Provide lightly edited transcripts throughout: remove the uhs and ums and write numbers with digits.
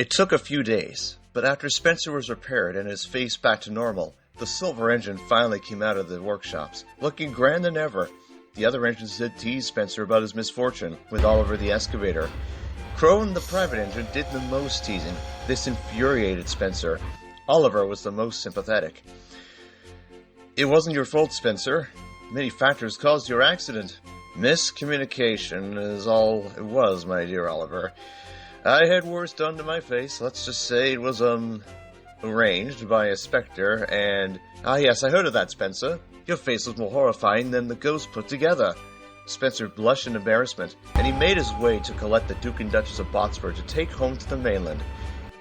It took a few days, but after Spencer was repaired and his face back to normal, the silver engine finally came out of the workshops, looking grander than ever. The other engines did tease Spencer about his misfortune with Oliver the excavator. Crone, the private engine, did the most teasing. This infuriated Spencer. Oliver was the most sympathetic. "It wasn't your fault, Spencer. Many factors caused your accident. Miscommunication is all it was, my dear Oliver. I had worse done to my face. Let's just say it was, arranged by a spectre, and... Ah, yes, I heard of that, Spencer. Your face was more horrifying than the ghost put together." Spencer blushed in embarrassment, and he made his way to collect the Duke and Duchess of Botsford to take home to the mainland.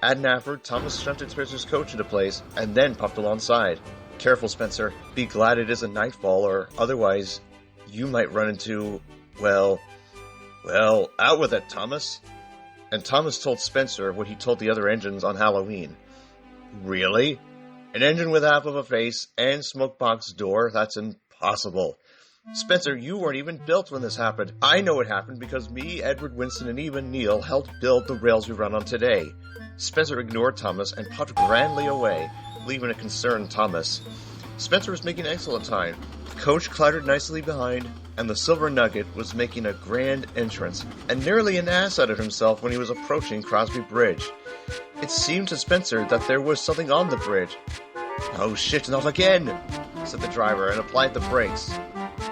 At Nafford, Thomas shunted Spencer's coach into place, and then puffed alongside. "Careful, Spencer. Be glad it isn't nightfall, or otherwise you might run into... Well, out with it, Thomas." And Thomas told Spencer what he told the other engines on Halloween. "Really? An engine with half of a face and smoke box door? That's impossible." "Spencer, you weren't even built when this happened. I know it happened because me, Edward, Winston, and even Neil helped build the rails we run on today." Spencer ignored Thomas and puffed grandly away, leaving a concerned Thomas. Spencer was making excellent time. The coach clattered nicely behind, and the Silver Nugget was making a grand entrance, and nearly an ass out of himself when he was approaching Crosby Bridge. It seemed to Spencer that there was something on the bridge. "Oh shit, not again!" said the driver, and applied the brakes.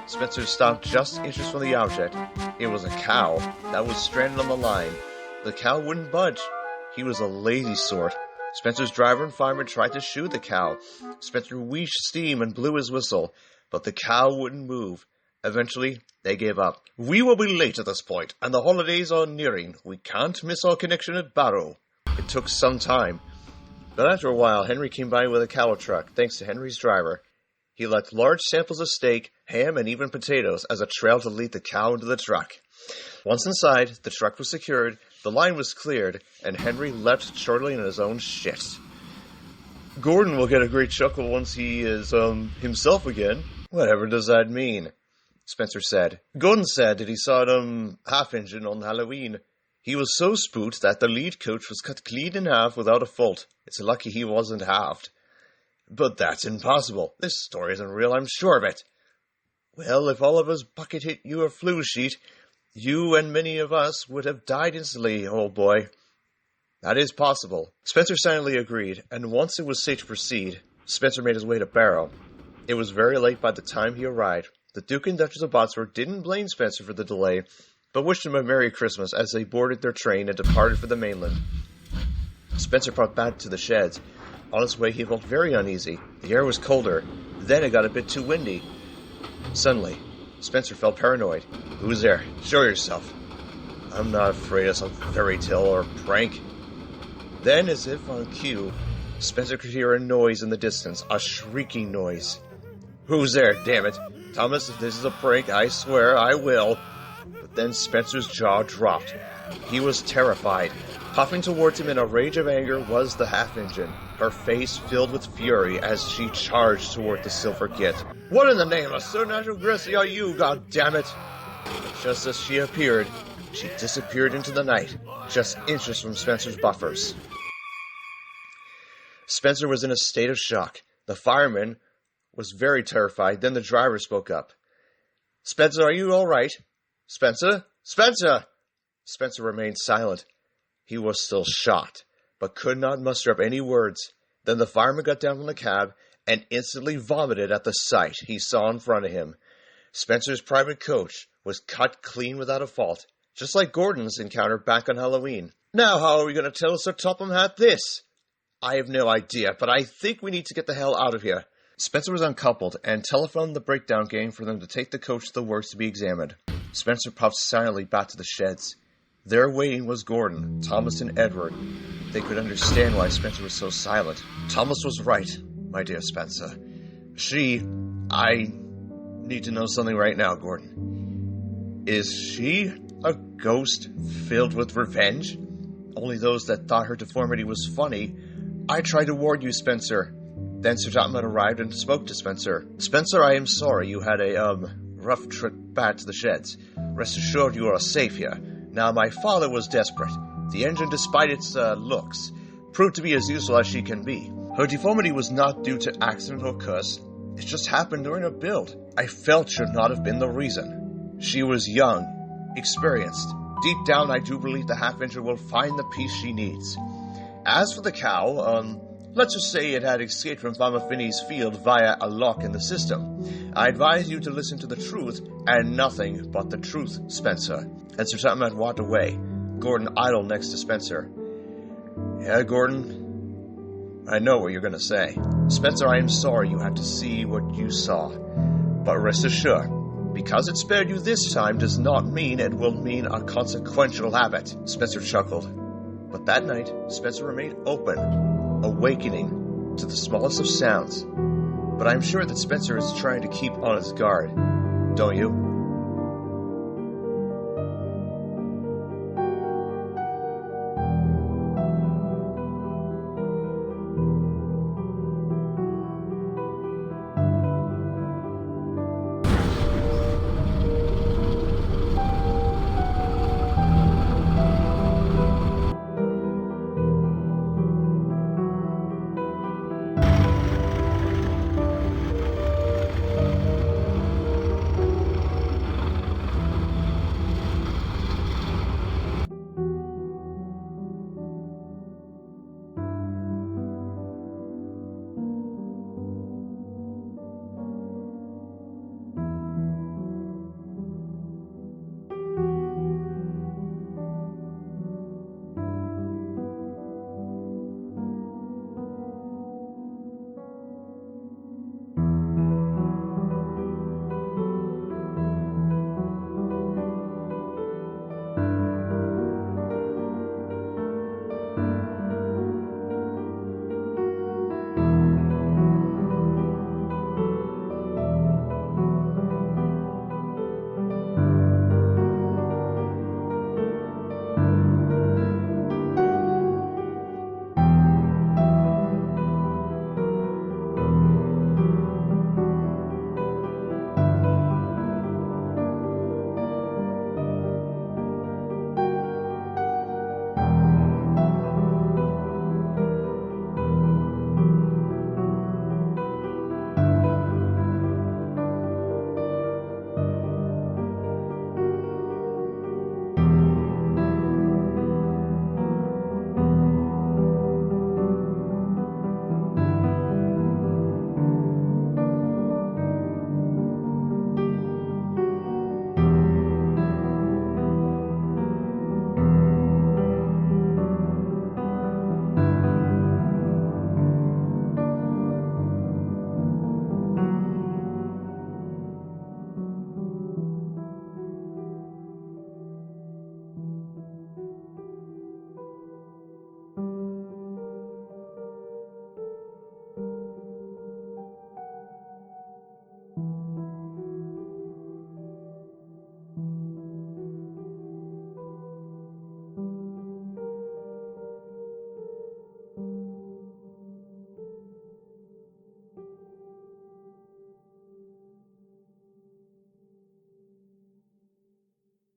Spencer stopped just inches from the object. It was a cow that was stranded on the line. The cow wouldn't budge. He was a lazy sort. Spencer's driver and fireman tried to shoot the cow. Spencer wheezed steam and blew his whistle, but the cow wouldn't move. Eventually, they gave up. "We will be late at this point, and the holidays are nearing. We can't miss our connection at Barrow." It took some time, but after a while, Henry came by with a cattle truck, thanks to Henry's driver. He left large samples of steak, ham, and even potatoes as a trail to lead the cow into the truck. Once inside, the truck was secured, the line was cleared, and Henry left shortly in his own shit. "Gordon will get a great chuckle once he is, himself again." "Whatever does that mean?" Spencer said. "Gordon said that he saw it, half-engine on Halloween. He was so spooked that the lead coach was cut clean in half without a fault. It's lucky he wasn't halved." "But that's impossible. This story isn't real, I'm sure of it." "Well, if Oliver's bucket hit your flue sheet, you and many of us would have died instantly, old boy." "That is possible." Spencer silently agreed, and once it was safe to proceed, Spencer made his way to Barrow. It was very late by the time he arrived. The Duke and Duchess of Botsford didn't blame Spencer for the delay, but wished him a Merry Christmas as they boarded their train and departed for the mainland. Spencer brought back to the sheds. On his way, he felt very uneasy. The air was colder. Then it got a bit too windy. Suddenly, Spencer felt paranoid. "Who's there? Show yourself." "I'm not afraid of some fairy tale or prank." Then, as if on cue, Spencer could hear a noise in the distance, a shrieking noise. "Who's there? Damn it! Thomas, if this is a prank, I swear I will." But then Spencer's jaw dropped. He was terrified. Puffing towards him in a rage of anger was the half-engine, her face filled with fury as she charged toward the silver git. "What in the name of supernatural gracie are you, goddammit?" Just as she appeared, she disappeared into the night, just inches from Spencer's buffers. Spencer was in a state of shock. The fireman was very terrified. Then the driver spoke up. "Spencer, are you all right? Spencer? Spencer!" Spencer remained silent. He was still shocked, but could not muster up any words. Then the fireman got down from the cab and instantly vomited at the sight he saw in front of him. Spencer's private coach was cut clean without a fault, just like Gordon's encounter back on Halloween. "Now how are we going to tell Sir Topham Hatt this?" "I have no idea, but I think we need to get the hell out of here." Spencer was uncoupled and telephoned the breakdown gang for them to take the coach to the works to be examined. Spencer puffed silently back to the sheds. There waiting was Gordon, Thomas, and Edward. They could understand why Spencer was so silent. "Thomas was right, my dear Spencer. I need to know something right now, Gordon. Is she a ghost filled with revenge? Only those that thought her deformity was funny. I tried to warn you, Spencer." Then Sir Topham arrived and spoke to Spencer. "Spencer, I am sorry you had a, rough trip back to the sheds. Rest assured you are safe here. Now, my father was desperate. The engine, despite its looks, proved to be as useful as she can be. Her deformity was not due to accident or curse. It just happened during her build. I felt should not have been the reason. She was young, experienced. Deep down, I do believe the half-incher will find the piece she needs. As for the cow, let's just say it had escaped from Farmer Finney's field via a lock in the system. I advise you to listen to the truth and nothing but the truth, Spencer. And Sir Thomas walked away. Gordon idled next to Spencer. Yeah, Gordon, I know what you're going to say. Spencer, I am sorry you had to see what you saw. But rest assured, because it spared you this time does not mean it will mean a consequential habit. Spencer chuckled. But that night, Spencer remained open, awakening to the smallest of sounds. But I'm sure that Spencer is trying to keep on his guard. Don't you?